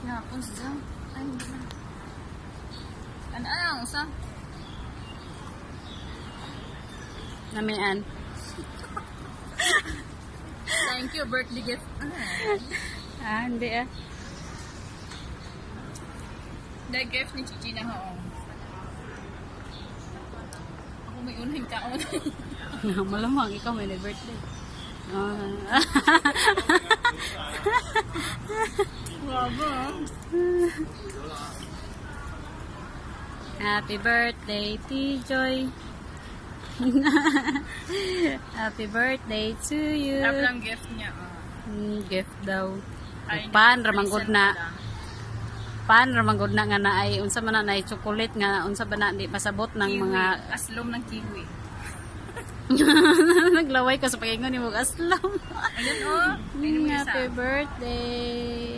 Yapon siya. Ay, hindi na. Ano, usa? Namian. Thank you, birthday gift. Hindi ah. The gift ni Chichi na ho. Ako may unang kaon. Malamang ikaw may birthday. Grabe. Happy birthday, T-Joy. Happy birthday to you. Tapos lang gift niya. Gift daw. Pan ramanggod na. Pan ramanggod na nga na ay unsa man na ay chocolate nga unsa ba na di pasabot ng kiwi. mga Aslom ng kiwi. Naglaway ko sa pagingon ni mo aslom. Ayan oh. Happy birthday.